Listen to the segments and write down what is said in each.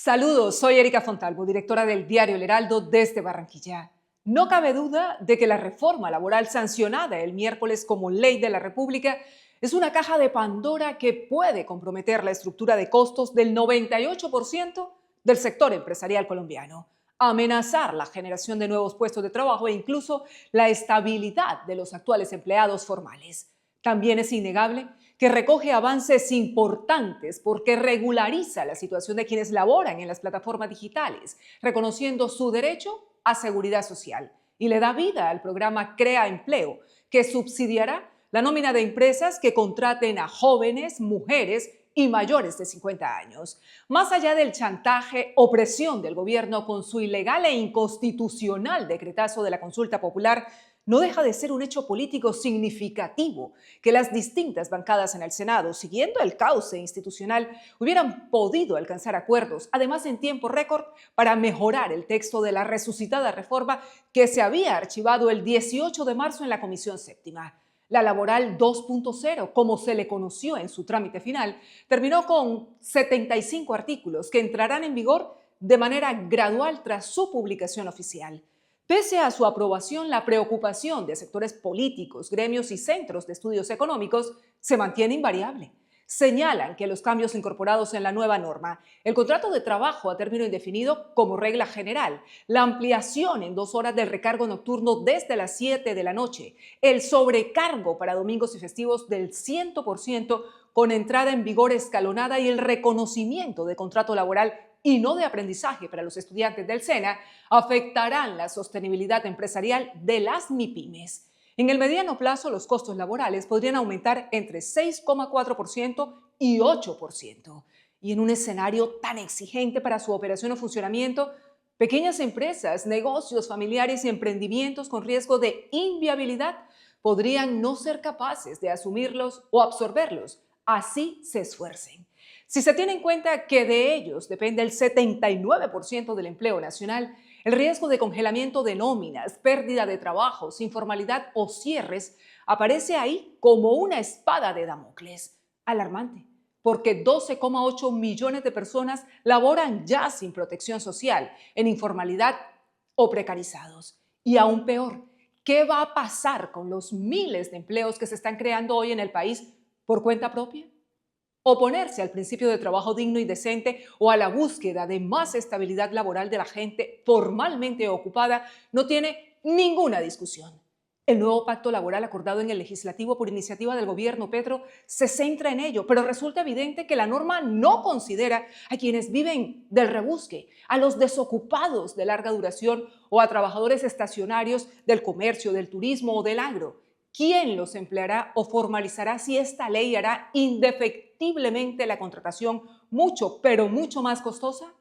Saludos, soy Erika Fontalvo, directora del diario El Heraldo desde Barranquilla. No cabe duda de que la reforma laboral sancionada el miércoles como ley de la República es una caja de Pandora que puede comprometer la estructura de costos del 98% del sector empresarial colombiano, amenazar la generación de nuevos puestos de trabajo e incluso la estabilidad de los actuales empleados formales. También es innegable que recoge avances importantes porque regulariza la situación de quienes laboran en las plataformas digitales, reconociendo su derecho a seguridad social, y le da vida al programa Crea Empleo, que subsidiará la nómina de empresas que contraten a jóvenes, mujeres y mayores de 50 años. Más allá del chantaje o presión del gobierno con su ilegal e inconstitucional decretazo de la consulta popular, no deja de ser un hecho político significativo que las distintas bancadas en el Senado, siguiendo el cauce institucional, hubieran podido alcanzar acuerdos, además en tiempo récord, para mejorar el texto de la resucitada reforma que se había archivado el 18 de marzo en la Comisión Séptima. La Laboral 2.0, como se le conoció en su trámite final, terminó con 75 artículos que entrarán en vigor de manera gradual tras su publicación oficial. Pese a su aprobación, la preocupación de sectores políticos, gremios y centros de estudios económicos se mantiene invariable. Señalan que los cambios incorporados en la nueva norma, el contrato de trabajo a término indefinido como regla general, la ampliación en 2 horas del recargo nocturno desde las 7 de la noche, el sobrecargo para domingos y festivos del 100% con entrada en vigor escalonada y el reconocimiento de contrato laboral y no de aprendizaje para los estudiantes del SENA, afectarán la sostenibilidad empresarial de las MIPYMES. En el mediano plazo, los costos laborales podrían aumentar entre 6,4% y 8%. Y en un escenario tan exigente para su operación o funcionamiento, pequeñas empresas, negocios familiares y emprendimientos con riesgo de inviabilidad podrían no ser capaces de asumirlos o absorberlos, así se esfuercen. Si se tiene en cuenta que de ellos depende el 79% del empleo nacional, el riesgo de congelamiento de nóminas, pérdida de trabajos, informalidad o cierres aparece ahí como una espada de Damocles. Alarmante, porque 12,8 millones de personas laboran ya sin protección social, en informalidad o precarizados. Y aún peor, ¿qué va a pasar con los miles de empleos que se están creando hoy en el país por cuenta propia? Oponerse al principio de trabajo digno y decente o a la búsqueda de más estabilidad laboral de la gente formalmente ocupada no tiene ninguna discusión. El nuevo pacto laboral acordado en el legislativo por iniciativa del gobierno Petro se centra en ello, pero resulta evidente que la norma no considera a quienes viven del rebusque, a los desocupados de larga duración o a trabajadores estacionarios del comercio, del turismo o del agro. ¿Quién los empleará o formalizará si esta ley hará indefectiblemente la contratación mucho, pero mucho más costosa?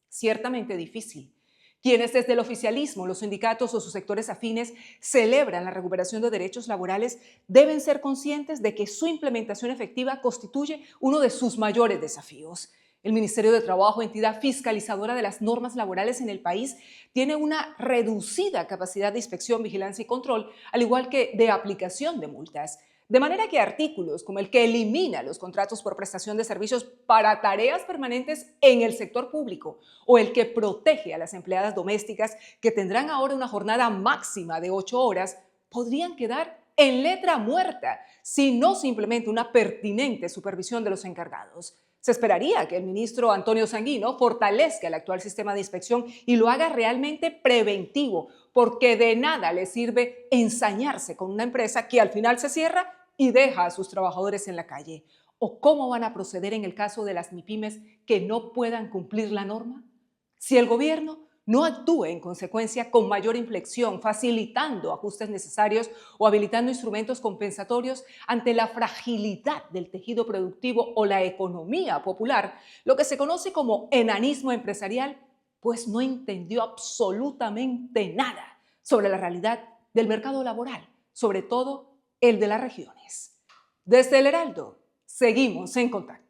Ciertamente difícil. Quienes desde el oficialismo, los sindicatos o sus sectores afines celebran la recuperación de derechos laborales deben ser conscientes de que su implementación efectiva constituye uno de sus mayores desafíos. El Ministerio de Trabajo, entidad fiscalizadora de las normas laborales en el país, tiene una reducida capacidad de inspección, vigilancia y control, al igual que de aplicación de multas. De manera que artículos como el que elimina los contratos por prestación de servicios para tareas permanentes en el sector público o el que protege a las empleadas domésticas que tendrán ahora una jornada máxima de 8 horas podrían quedar en letra muerta si no se implementa una pertinente supervisión de los encargados. Se esperaría que el ministro Antonio Sanguino fortalezca el actual sistema de inspección y lo haga realmente preventivo, porque de nada le sirve ensañarse con una empresa que al final se cierra y deja a sus trabajadores en la calle. ¿O cómo van a proceder en el caso de las MIPYMES que no puedan cumplir la norma? Si el gobierno no actúe en consecuencia con mayor inflexión, facilitando ajustes necesarios o habilitando instrumentos compensatorios ante la fragilidad del tejido productivo o la economía popular, lo que se conoce como enanismo empresarial, pues no entendió absolutamente nada sobre la realidad del mercado laboral, sobre todo el de las regiones. Desde El Heraldo, seguimos en contacto.